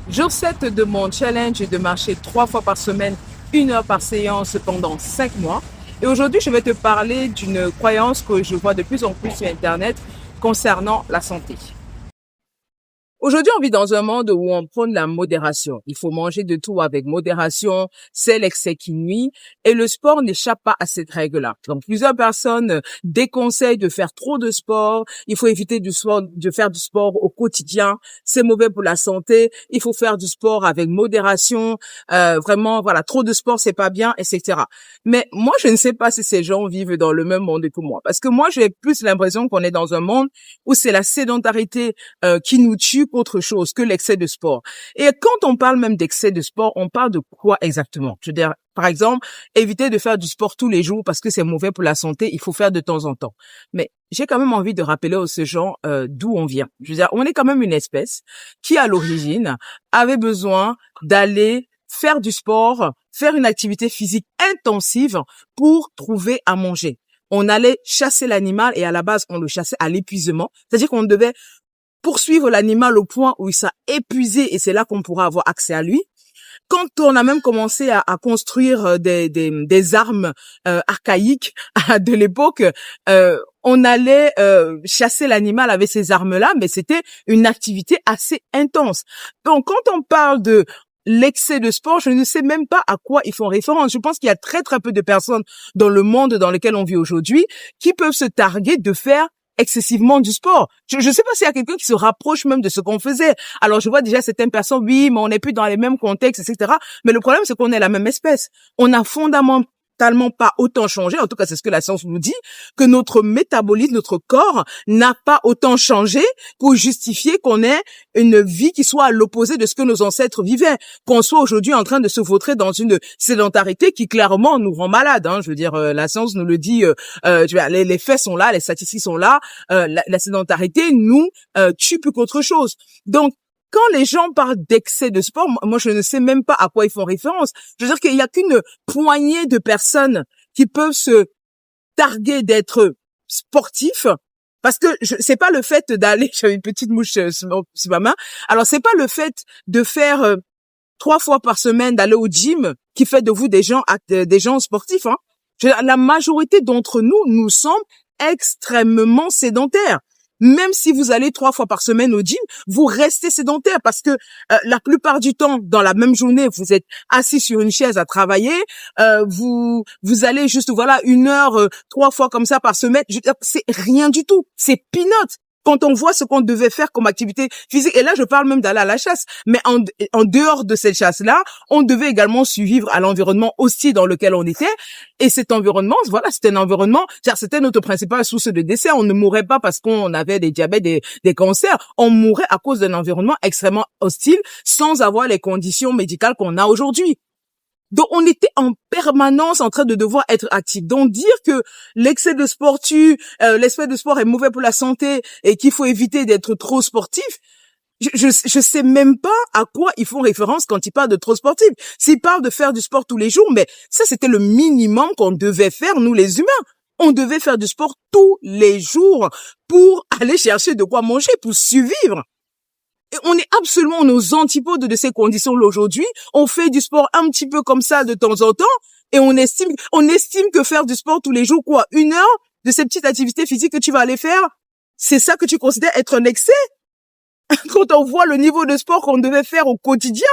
Jour 7 de mon challenge est de marcher 3 fois par semaine, 1 heure par séance pendant 5 mois. Et aujourd'hui, je vais te parler d'une croyance que je vois de plus en plus sur Internet concernant la santé. Aujourd'hui, on vit dans un monde où on prône la modération. Il faut manger de tout avec modération, c'est l'excès qui nuit, et le sport n'échappe pas à cette règle-là. Donc, plusieurs personnes déconseillent de faire trop de sport. Il faut éviter de faire du sport au quotidien. C'est mauvais pour la santé. Il faut faire du sport avec modération. Vraiment, voilà, trop de sport, c'est pas bien, etc. Mais moi, je ne sais pas si ces gens vivent dans le même monde que moi, parce que moi, j'ai plus l'impression qu'on est dans un monde où c'est la sédentarité qui nous tue qu'autre chose, que l'excès de sport. Et quand on parle même d'excès de sport, on parle de quoi exactement? Je veux dire, par exemple, éviter de faire du sport tous les jours parce que c'est mauvais pour la santé, il faut faire de temps en temps. Mais j'ai quand même envie de rappeler aux gens d'où on vient. Je veux dire, on est quand même une espèce qui, à l'origine, avait besoin d'aller faire du sport, faire une activité physique intensive pour trouver à manger. On allait chasser l'animal et à la base, on le chassait à l'épuisement. C'est-à-dire qu'on devait poursuivre l'animal au point où il s'est épuisé et c'est là qu'on pourra avoir accès à lui. Quand on a même commencé à construire des armes archaïques de l'époque, on allait chasser l'animal avec ces armes-là, mais c'était une activité assez intense. Donc, quand on parle de l'excès de sport, je ne sais même pas à quoi ils font référence. Je pense qu'il y a très très peu de personnes dans le monde dans lequel on vit aujourd'hui qui peuvent se targuer de faire excessivement du sport. Je sais pas s'il y a quelqu'un qui se rapproche même de ce qu'on faisait. Alors, je vois déjà certaines personnes, oui, mais on n'est plus dans les mêmes contextes, etc. Mais le problème, c'est qu'on est la même espèce. On a fondamentalement pas autant changé, en tout cas c'est ce que la science nous dit, que notre métabolisme, notre corps n'a pas autant changé pour justifier qu'on ait une vie qui soit à l'opposé de ce que nos ancêtres vivaient, qu'on soit aujourd'hui en train de se vautrer dans une sédentarité qui clairement nous rend malades. Je veux dire, la science nous le dit, les faits sont là, les statistiques sont là, la sédentarité nous tue plus qu'autre chose. Donc, quand les gens parlent d'excès de sport, moi, je ne sais même pas à quoi ils font référence. Je veux dire qu'il y a qu'une poignée de personnes qui peuvent se targuer d'être sportifs, parce que c'est pas le fait d'aller, j'avais une petite mouche sur ma main, alors c'est pas le fait de faire 3 fois par semaine d'aller au gym qui fait de vous des gens sportifs. La majorité d'entre nous, nous sommes extrêmement sédentaires. Même si vous allez 3 fois par semaine au gym, vous restez sédentaire parce que la plupart du temps, dans la même journée, vous êtes assis sur une chaise à travailler. Vous allez juste 1 heure 3 fois comme ça par semaine. C'est rien du tout. C'est peanuts. Quand on voit ce qu'on devait faire comme activité physique, et là je parle même d'aller à la chasse, mais en dehors de cette chasse-là, on devait également survivre à l'environnement hostile dans lequel on était, et cet environnement, c'était un environnement, c'était notre principale source de décès. On ne mourait pas parce qu'on avait des diabètes, des cancers, on mourait à cause d'un environnement extrêmement hostile, sans avoir les conditions médicales qu'on a aujourd'hui. Donc, on était en permanence en train de devoir être actif. Donc, dire que l'excès de sport tue, l'excès de sport est mauvais pour la santé et qu'il faut éviter d'être trop sportif, je sais même pas à quoi ils font référence quand ils parlent de trop sportif. S'ils parlent de faire du sport tous les jours, mais ça, c'était le minimum qu'on devait faire, nous les humains. On devait faire du sport tous les jours pour aller chercher de quoi manger, pour survivre. Et on est absolument aux antipodes de ces conditions-là aujourd'hui. On fait du sport un petit peu comme ça de temps en temps et on estime que faire du sport tous les jours, 1 heure de ces petites activités physiques que tu vas aller faire, c'est ça que tu considères être un excès? Quand on voit le niveau de sport qu'on devait faire au quotidien.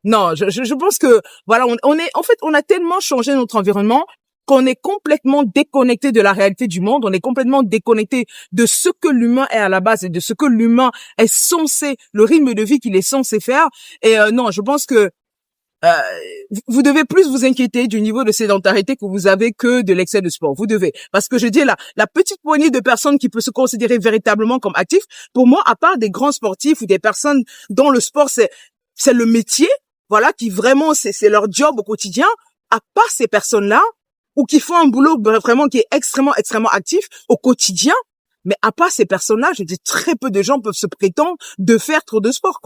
Non, je pense que, on a tellement changé notre environnement qu'on est complètement déconnecté de la réalité du monde, on est complètement déconnecté de ce que l'humain est à la base et de ce que l'humain est censé, le rythme de vie qu'il est censé faire. Et non, je pense que euh, vous devez plus vous inquiéter du niveau de sédentarité que vous avez que de l'excès de sport. Vous devez. Parce que je dis là, la petite poignée de personnes qui peut se considérer véritablement comme actifs, pour moi, à part des grands sportifs ou des personnes dont le sport c'est le métier, qui vraiment c'est leur job au quotidien, à part ces personnes-là, ou qui font un boulot vraiment qui est extrêmement, extrêmement actif au quotidien, mais à part ces personnes-là, je dis très peu de gens peuvent se prétendre de faire trop de sport,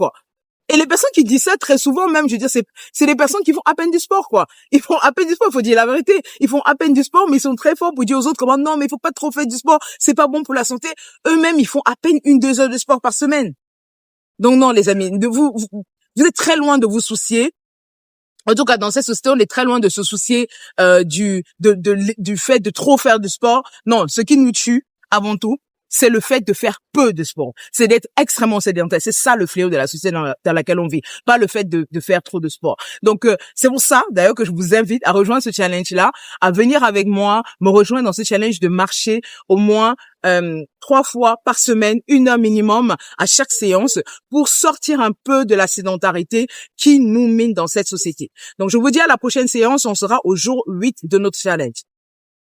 Et les personnes qui disent ça, très souvent même, je veux dire, c'est les personnes qui font à peine du sport, Ils font à peine du sport, il faut dire la vérité. Ils font à peine du sport, mais ils sont très forts pour dire aux autres non, mais il faut pas trop faire du sport, c'est pas bon pour la santé. Eux-mêmes, ils font à peine 1-2 heures de sport par semaine. Donc non, les amis, Vous êtes très loin de vous soucier. En tout cas, dans cette société, on est très loin de se soucier du fait de trop faire du sport. Non, ce qui nous tue, avant tout, c'est le fait de faire peu de sport. C'est d'être extrêmement sédentaire. C'est ça le fléau de la société dans laquelle on vit. Pas le fait de faire trop de sport. Donc, c'est pour ça, d'ailleurs, que je vous invite à rejoindre ce challenge-là, à venir avec moi, me rejoindre dans ce challenge de marcher au moins 3 fois par semaine, 1 heure minimum à chaque séance pour sortir un peu de la sédentarité qui nous mine dans cette société. Donc, je vous dis à la prochaine séance. On sera au jour 8 de notre challenge.